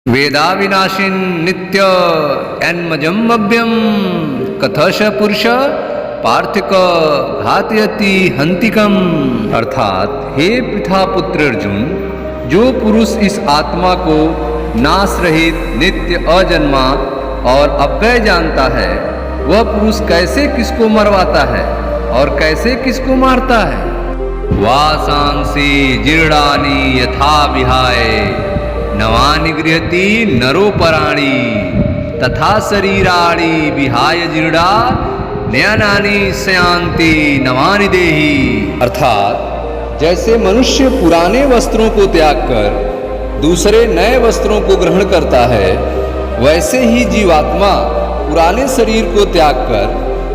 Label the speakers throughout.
Speaker 1: वेदाविनाशिन नित्य एन्मजमभ्यम कथश पुरुष पार्थिक घातयति हंतिकम। अर्थात हे पृथापुत्र अर्जुन, जो पुरुष इस आत्मा को नाश रहित नित्य अजन्मा और अव्यय जानता है, वह पुरुष कैसे किसको मरवाता है और कैसे किसको मारता है। वासांसि जीर्णानि यथा विहाय नवानि गृह्यति नरोपराणि तथा शरीराणि विहाय जीर्णा नयनानि शयान्ति नवानि देहि। अर्थात जैसे मनुष्य पुराने वस्त्रों को त्याग कर दूसरे नए वस्त्रों को ग्रहण करता है, वैसे ही जीवात्मा पुराने शरीर को त्याग कर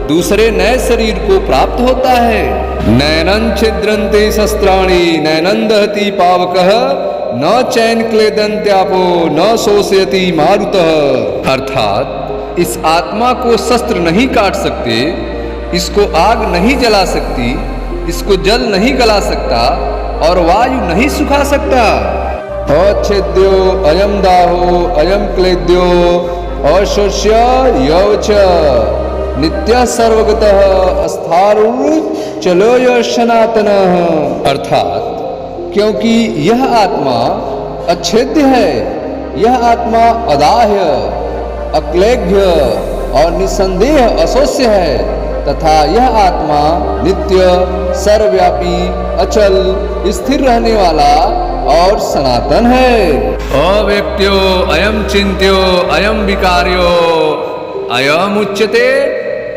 Speaker 1: दूसरे नए शरीर को प्राप्त होता है। नैनं छिद्रन्ते शस्त्राणि नैनं दहति पावकः न चैन क्लेदन्त्यापो न शोषयति मारुतः। अर्थात इस आत्मा को शस्त्र नहीं काट सकते, इसको आग नहीं जला सकती, इसको जल नहीं गला सकता और वायु नहीं सुखा सकता। अच्छेद्यो अयम दाहो अयम क्लेद्यो अशोष्य यौच नित्य सर्वगतः अस्थारुर्चलोय सनातनः। अर्थात क्योंकि यह आत्मा अच्छेद्य है, यह आत्मा अदाह्य अक्लेद्य और निसंदेह अशोष्य है तथा यह आत्मा नित्य सर्वव्यापी अचल स्थिर रहने वाला और सनातन है। अव्यक्त्यो अयम चिन्त्यो अयम विकार्यो अयम उच्यते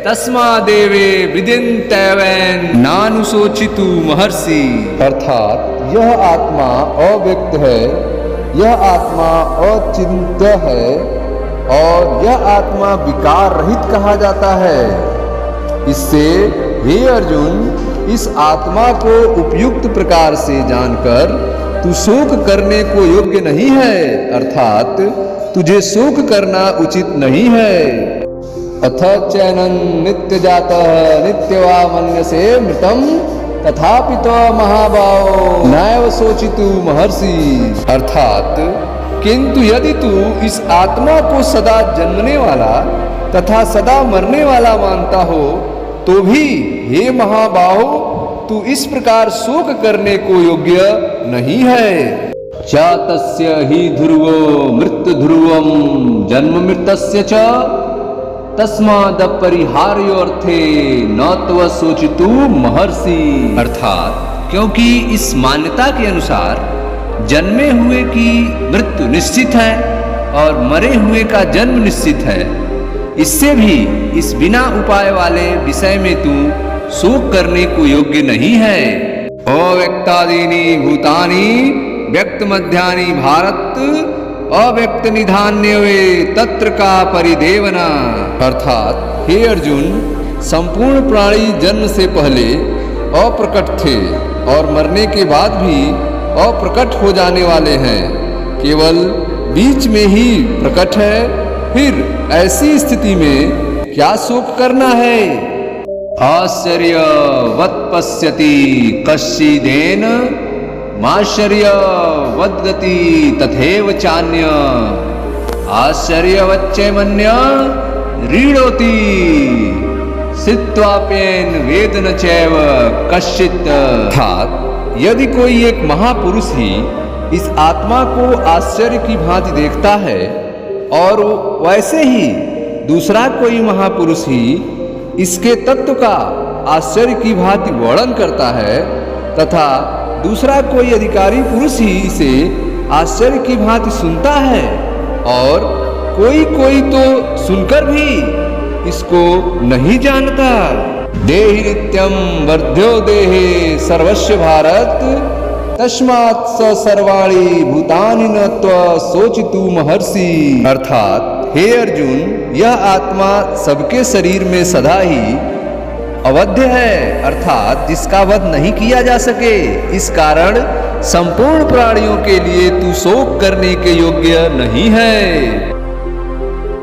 Speaker 1: तस्मादेवे विदिन्तैवेन नानुशोचितु महर्षि। अर्थात यह आत्मा अव्यक्त है, यह आत्मा अचिन्त्य है और यह आत्मा विकार रहित कहा जाता है। इससे हे अर्जुन, इस आत्मा को उपयुक्त प्रकार से जानकर तू शोक करने को योग्य नहीं है, अर्थात तुझे शोक करना उचित नहीं है। अथ चैनन नित्य जातः नित्यवा मन्यसे मृतम तथापि तो महाबाहो नैव शोचितु महर्षि। अर्थात किंतु यदि तू इस आत्मा को सदा जन्मने वाला तथा सदा मरने वाला मानता हो, तो भी हे महाबाहो, तू इस प्रकार शोक करने को योग्य नहीं है। जातस्य हि ध्रुवो मृत्यु ध्रुवम जन्म मृतस्य च तस्मादपरिहार्योऽर्थे न त्व शोचितु महर्षि। अर्थात क्योंकि इस मान्यता के अनुसार जन्मे हुए की मृत्यु निश्चित है और मरे हुए का जन्म निश्चित है, इससे भी इस बिना उपाय वाले विषय में तू शोक करने को योग्य नहीं है। अव्यक्तादीनि भूतानि व्यक्त मध्यानि भारत अव्यक्त निधान्यवे तत्र का परिदेवना। अर्थात हे अर्जुन, संपूर्ण प्राणी जन्म से पहले अप्रकट थे और मरने के बाद भी अप्रकट हो जाने वाले हैं, केवल बीच में ही प्रकट है। फिर ऐसी स्थिति में क्या शोक करना है। आश्चर्यवत् पश्यति कश्चिदेन माश्चर्यवद्गति तथैव चान्य आश्चर्यवच्चैमन्य रीडोति सित्वाप्येन वेद न चैव कश्चित्। अर्थात यदि कोई एक महापुरुष ही इस आत्मा को आश्चर्य की भांति देखता है और वैसे ही दूसरा कोई महापुरुष ही इसके तत्व का आश्चर्य की भांति वर्णन करता है तथा दूसरा कोई अधिकारी पुरुष ही इसे आश्चर्य की भांति सुनता है और कोई कोई तो सुनकर भी इसको नहीं जानता। देहि नित्यं वर्ध्यो देहे सर्वस्य भारत तस्मात् स सर्वाणि भूतानि न त्व शोचितु महर्षि। अर्थात हे अर्जुन, यह आत्मा सबके शरीर में सदा ही अवध्य है, अर्थात जिसका वध नहीं किया जा सके। इस कारण संपूर्ण प्राणियों के लिए तू शोक करने के योग्य नहीं है।